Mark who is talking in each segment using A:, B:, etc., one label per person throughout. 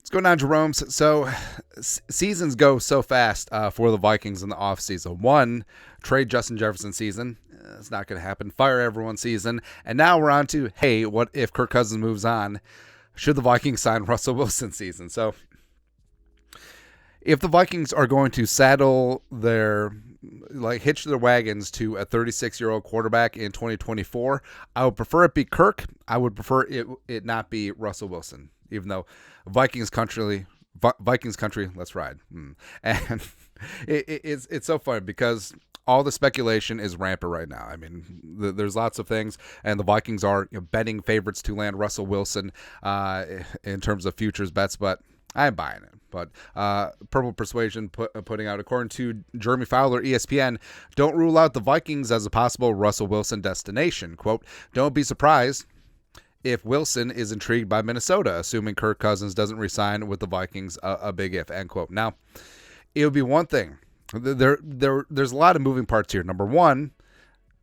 A: What's going on, Jerome? So seasons go so fast for the Vikings in the offseason. One, trade Justin Jefferson season. It's not going to happen. Fire everyone season. And now we're on to, hey, what if Kirk Cousins moves on? Should the Vikings sign Russell Wilson season? So if the Vikings are going to hitch their wagons to a 36-year-old quarterback in 2024, I would prefer it be Kirk. I would prefer it not be Russell Wilson, even though Vikings country, let's ride. And it's so funny because all the speculation is rampant right now. I mean, there's lots of things, and the Vikings are betting favorites to land Russell Wilson in terms of futures bets, but I'm buying it. But Purple Persuasion putting out, according to Jeremy Fowler, ESPN, don't rule out the Vikings as a possible Russell Wilson destination. Quote, don't be surprised if Wilson is intrigued by Minnesota, assuming Kirk Cousins doesn't resign with the Vikings, a big if, end quote. Now, it would be one thing. There's a lot of moving parts here. Number one,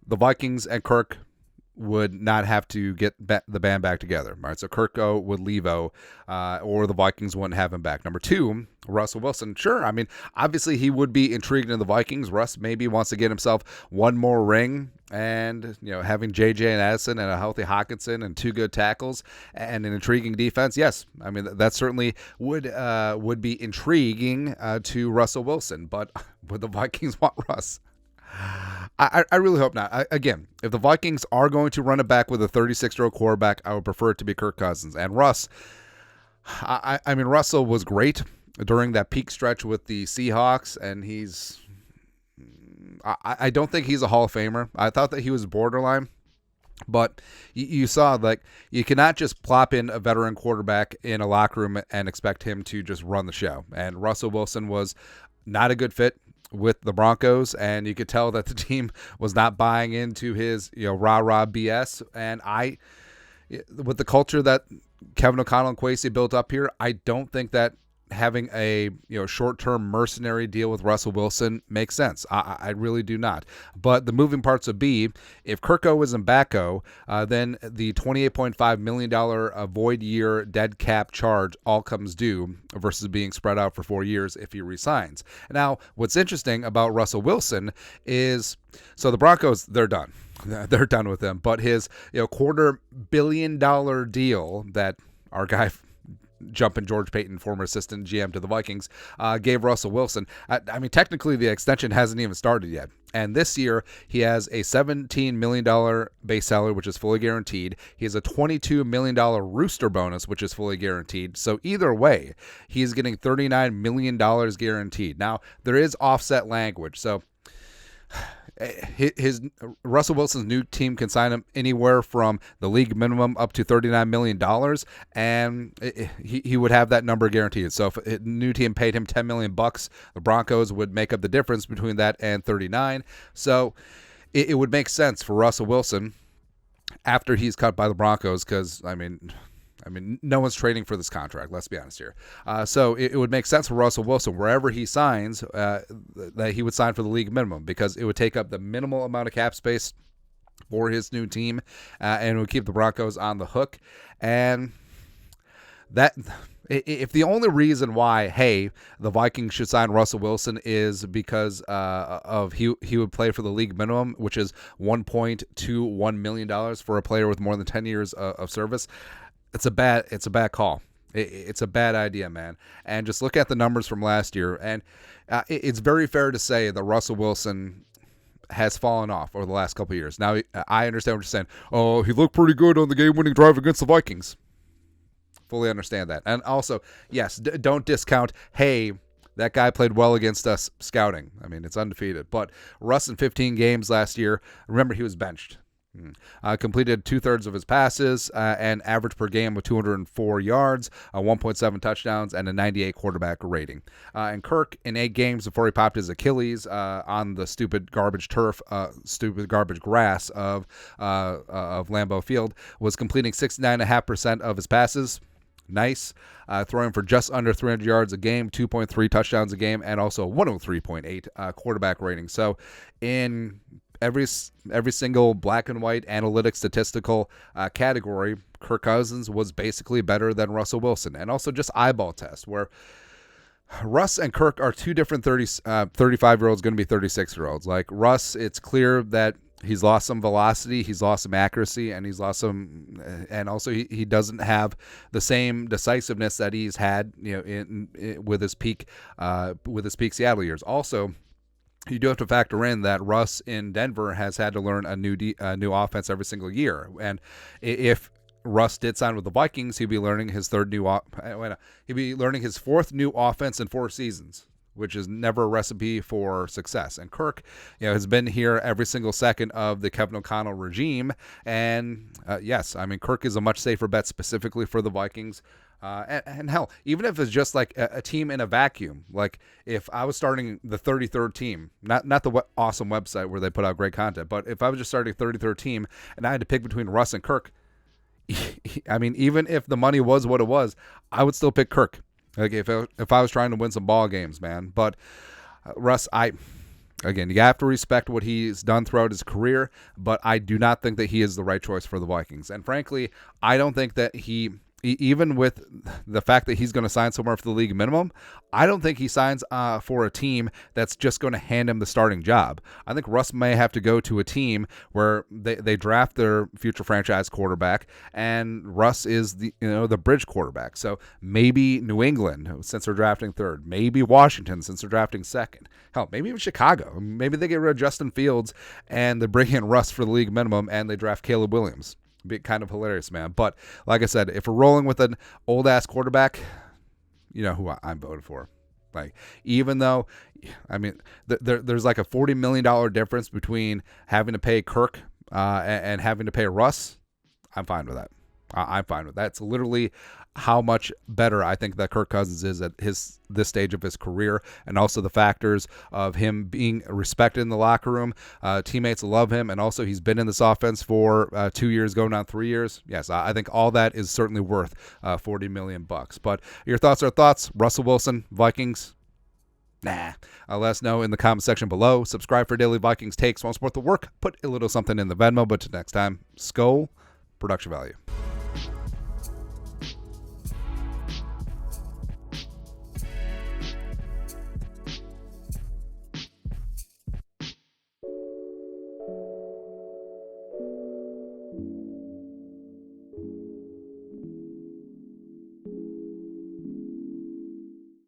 A: the Vikings and Kirk would not have to get the band back together. All right, so Kirk would leave or the Vikings wouldn't have him back. Number two, Russell Wilson. Sure, I mean, obviously he would be intrigued in the Vikings. Russ maybe wants to get himself one more ring, and having JJ and Addison and a healthy Hawkinson and two good tackles and an intriguing defense. Yes, I mean that certainly would be intriguing to Russell Wilson. But would the Vikings want Russ? I really hope not. Again, if the Vikings are going to run it back with a 36-year-old quarterback, I would prefer it to be Kirk Cousins. And Russ, I mean, Russell was great during that peak stretch with the Seahawks, and I don't think he's a Hall of Famer. I thought that he was borderline. But you saw, you cannot just plop in a veteran quarterback in a locker room and expect him to just run the show. And Russell Wilson was not a good fit with the Broncos, and you could tell that the team was not buying into his rah-rah BS. And with the culture that Kevin O'Connell and Kwesi built up here, I don't think that having a short-term mercenary deal with Russell Wilson makes sense. I really do not. But the moving parts would be, if Kirko isn't backo, then the $28.5 million void year dead cap charge all comes due versus being spread out for 4 years if he resigns. Now, what's interesting about Russell Wilson is, so the Broncos, they're done. They're done with him. But his $250 million deal that our guy jumping George Payton, former assistant GM to the Vikings, gave Russell Wilson. I mean, technically the extension hasn't even started yet. And this year he has a $17 million base salary, which is fully guaranteed. He has a $22 million rooster bonus, which is fully guaranteed. So either way, he's getting $39 million guaranteed. Now, there is offset language. So his Russell Wilson's new team can sign him anywhere from the league minimum up to $39 million, and he would have that number guaranteed. So if a new team paid him $10 million, the Broncos would make up the difference between that and 39. So it would make sense for Russell Wilson after he's cut by the Broncos, because I mean, no one's trading for this contract. Let's be honest here. So it would make sense for Russell Wilson, wherever he signs, that he would sign for the league minimum, because it would take up the minimal amount of cap space for his new team, and it would keep the Broncos on the hook. And that, if the only reason why, hey, the Vikings should sign Russell Wilson is because of he would play for the league minimum, which is $1.21 million for a player with more than 10 years of service, it's a bad call. It's a bad idea, man. And just look at the numbers from last year, and it's very fair to say that Russell Wilson has fallen off over the last couple of years. Now, I understand what you're saying. Oh, he looked pretty good on the game-winning drive against the Vikings. Fully understand that. And also, yes, don't discount, hey, that guy played well against us scouting. I mean, it's undefeated. But Russ in 15 games last year, remember, he was benched. Completed 2/3 of his passes, and average per game with 204 yards, 1.7 touchdowns, and a 98 quarterback rating. And Kirk, in 8 games before he popped his Achilles on the stupid garbage turf, stupid garbage grass of Lambeau Field, was completing 69.5% of his passes. Nice. Throwing for just under 300 yards a game, 2.3 touchdowns a game, and also 103.8 quarterback rating. So in every single black and white analytic statistical category, Kirk Cousins was basically better than Russell Wilson. And also just eyeball test, where Russ and Kirk are two different 35-year-olds going to be 36-year-olds. Like Russ, it's clear that he's lost some velocity, he's lost some accuracy, and he's lost some, and also he doesn't have the same decisiveness that he's had, with his peak Seattle years. Also, you do have to factor in that Russ in Denver has had to learn a new offense every single year, and if Russ did sign with the Vikings, he'd be learning his fourth new offense in 4 seasons, which is never a recipe for success. And Kirk, has been here every single second of the Kevin O'Connell regime. And yes, I mean, Kirk is a much safer bet specifically for the Vikings. And hell, even if it's just like a team in a vacuum, like if I was starting the 33rd team, not the awesome website where they put out great content, but if I was just starting 33rd team and I had to pick between Russ and Kirk, I mean, even if the money was what it was, I would still pick Kirk. Like if I was trying to win some ball games, man. But Russ, again, you have to respect what he's done throughout his career, but I do not think that he is the right choice for the Vikings. And frankly, I don't think that even with the fact that he's going to sign somewhere for the league minimum, I don't think he signs for a team that's just going to hand him the starting job. I think Russ may have to go to a team where they draft their future franchise quarterback, and Russ is the bridge quarterback. So maybe New England, since they're drafting 3rd, maybe Washington, since they're drafting 2nd. Hell, maybe even Chicago. Maybe they get rid of Justin Fields and they bring in Russ for the league minimum and they draft Caleb Williams. Be kind of hilarious, man. But like I said, if we're rolling with an old ass quarterback, you know who I'm voting for. Like, even though, I mean, there's like a $40 million difference between having to pay Kirk and having to pay Russ. I'm fine with that. I'm fine with that. It's literally how much better I think that Kirk Cousins is at this stage of his career, and also the factors of him being respected in the locker room. Teammates love him, and also he's been in this offense for 2 years, going on 3 years. Yes, I think all that is certainly worth $40 million. But your thoughts are thoughts. Russell Wilson, Vikings. Nah. Let us know in the comment section below. Subscribe for daily Vikings takes. Want to support the work? Put a little something in the Venmo. But till next time, Skol, production value.